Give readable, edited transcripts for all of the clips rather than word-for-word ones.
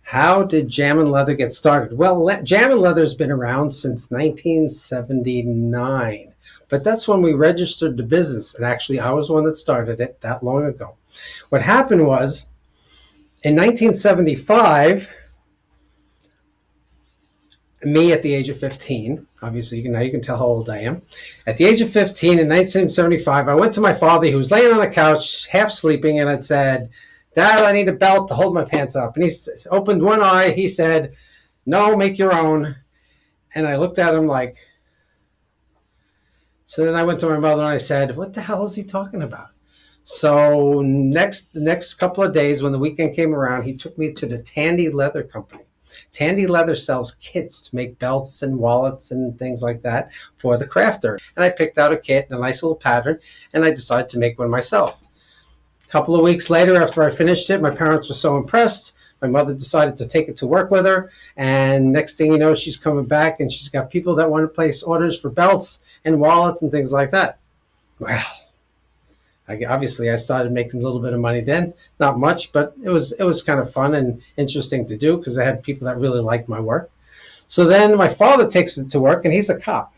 How did Jamin Leather get started? Well, Jamin Leather's been around since 1979, but that's when we registered the business. And actually, I was the one that started it that long ago. What happened was in 1975, me at the age of 15, obviously now you can tell how old I am. At the age of 15 in 1975, I went to my father, who was laying on the couch, half sleeping, and I said, Dad, I need a belt to hold my pants up. And he opened one eye. He said, no, make your own. And I looked at him like, so then I went to my mother and I said, what the hell is he talking about? So the next couple of days, when the weekend came around, he took me to the Tandy Leather Company. Tandy Leather sells kits to make belts and wallets and things like that for the crafter. And I picked out a kit and a nice little pattern, and I decided to make one myself. A couple of weeks later, after I finished it, my parents were so impressed. My mother decided to take it to work with her. And next thing you know, she's coming back and she's got people that want to place orders for belts and wallets and things like that. Well, obviously I started making a little bit of money then. Not much, but it was kind of fun and interesting to do because I had people that really liked my work. So then my father takes it to work, and he's a cop.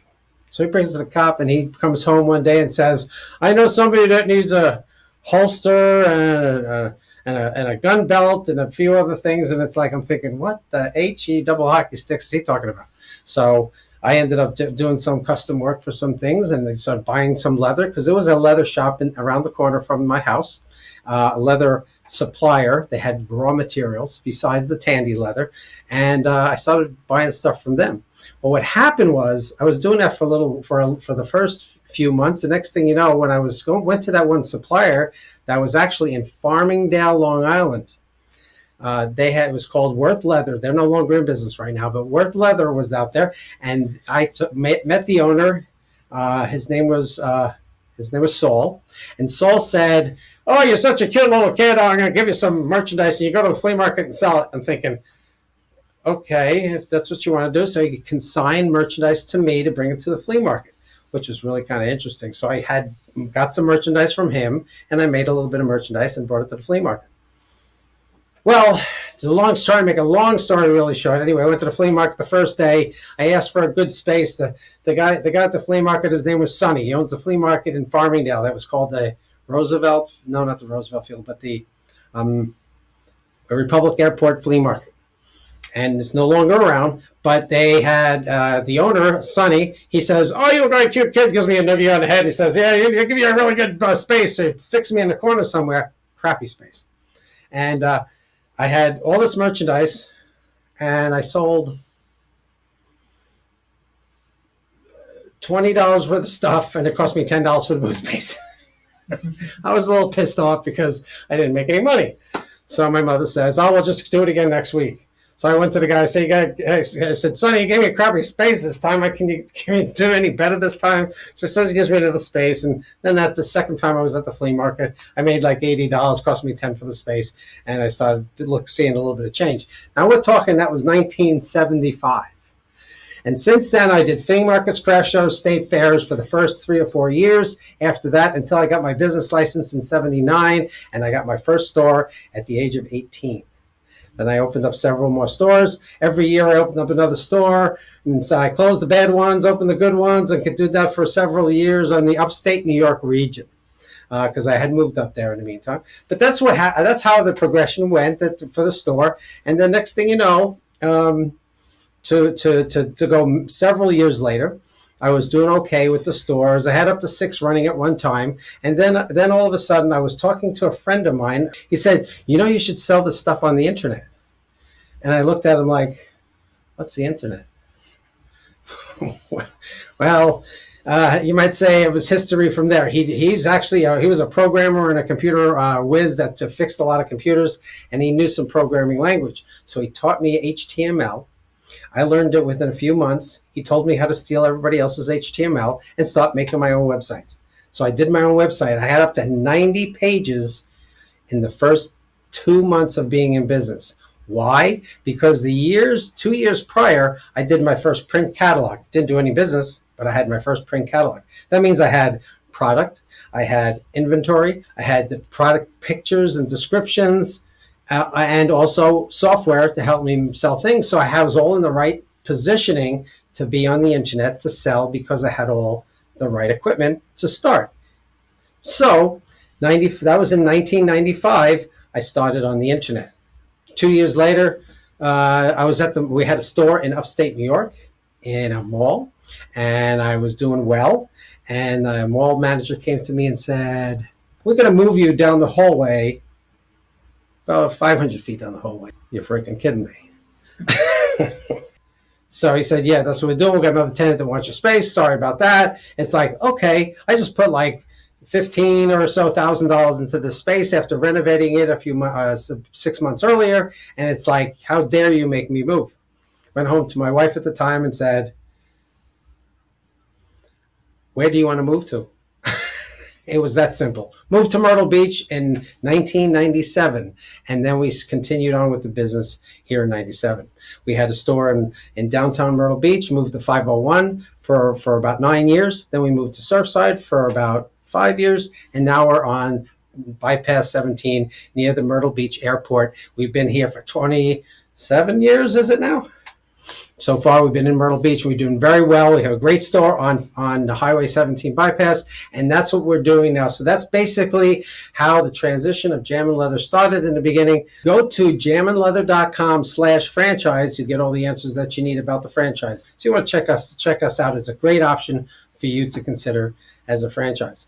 So he brings it to the cop, and he comes home one day and says, I know somebody that needs a holster and a gun belt and a few other things. And it's like, I'm thinking, what the HE double hockey sticks is he talking about? So I ended up doing some custom work for some things, and they started buying some leather because there was a leather shop around the corner from my house, a leather supplier. They had raw materials besides the Tandy leather, and I started buying stuff from them. Well, what happened was I was doing that for the first few months. The next thing you know, when I went to that one supplier that was actually in Farmingdale, Long Island. It was called Worth Leather. They're no longer in business right now, but Worth Leather was out there, and I met the owner. His name was Saul, and Saul said, "Oh, you're such a cute little kid. I'm going to give you some merchandise, and you go to the flea market and sell it." I'm thinking, okay, if that's what you want to do. So he consigned merchandise to me to bring it to the flea market, which was really kind of interesting. So I got some merchandise from him, and I made a little bit of merchandise and brought it to the flea market. Well, to make a long story really short. Anyway, I went to the flea market the first day. I asked for a good space. The guy at the flea market, his name was Sonny. He owns the flea market in Farmingdale. That was called the Roosevelt. No, not the Roosevelt Field, but the Republic Airport Flea Market. And it's no longer around. But they had the owner, Sonny. He says, "Oh, you're a very cute kid." Gives me a noogie on the head. He says, "Yeah, you give me a really good space." So it sticks me in the corner somewhere. Crappy space. And I had all this merchandise, and I sold $20 worth of stuff, and it cost me $10 for the booth space. I was a little pissed off because I didn't make any money. So my mother says, "Oh, we'll just do it again next week." So I went to the guy. I said, "Sonny, you gave me a crappy space this time. Can you do any better this time?" So he says he gives me another space. And then that's the second time I was at the flea market. I made like $80, cost me $10 for the space. And I started seeing a little bit of change. Now we're talking, that was 1975. And since then, I did flea markets, craft shows, state fairs for the first 3 or 4 years. After that, until I got my business license in 79, and I got my first store at the age of 18. Then I opened up several more stores. Every year I opened up another store. And so I closed the bad ones, opened the good ones, and could do that for several years on the upstate New York region because I had moved up there in the meantime. But that's how the progression went for the store. And the next thing you know, to go several years later, I was doing okay with the stores. I had up to 6 running at one time. And then all of a sudden I was talking to a friend of mine. He said, "You should sell this stuff on the internet." And I looked at him like, "What's the internet?" Well, you might say it was history from there. He was a programmer and a computer whiz that fixed a lot of computers, and he knew some programming language. So he taught me HTML. I learned it within a few months. He told me how to steal everybody else's HTML and start making my own websites. So I did my own website. I had up to 90 pages in the first 2 months of being in business. Why? Because 2 years prior, I did my first print catalog. Didn't do any business, but I had my first print catalog. That means I had product, I had inventory, I had the product pictures and descriptions, and also software to help me sell things. So I was all in the right positioning to be on the internet to sell because I had all the right equipment to start. So that was in 1995. I started on the internet. 2 years later, we had a store in upstate New York in a mall, and I was doing well. And the mall manager came to me and said, "We're going to move you down the hallway, about 500 feet down the hallway." You're freaking kidding me. So he said, "Yeah, that's what we're doing. We've got another tenant that wants your space. Sorry about that." It's like, okay, I just put like $15,000 or so into the space after renovating it 6 months earlier. And it's like, how dare you make me move? Went home to my wife at the time and said, "Where do you want to move to?" It was that simple. Moved to Myrtle Beach in 1997, and then we continued on with the business here in 97. We had a store in downtown Myrtle Beach, moved to 501 for about 9 years. Then we moved to Surfside for about 5 years, and now we're on Bypass 17 near the Myrtle Beach Airport. We've been here for 27 years, is it now? So far, we've been in Myrtle Beach. We're doing very well. We have a great store on the Highway 17 bypass, and that's what we're doing now. So that's basically how the transition of Jamin Leather started in the beginning. Go to jaminleather.com/franchise. You get all the answers that you need about the franchise. So you want to check us out. It's a great option for you to consider as a franchise.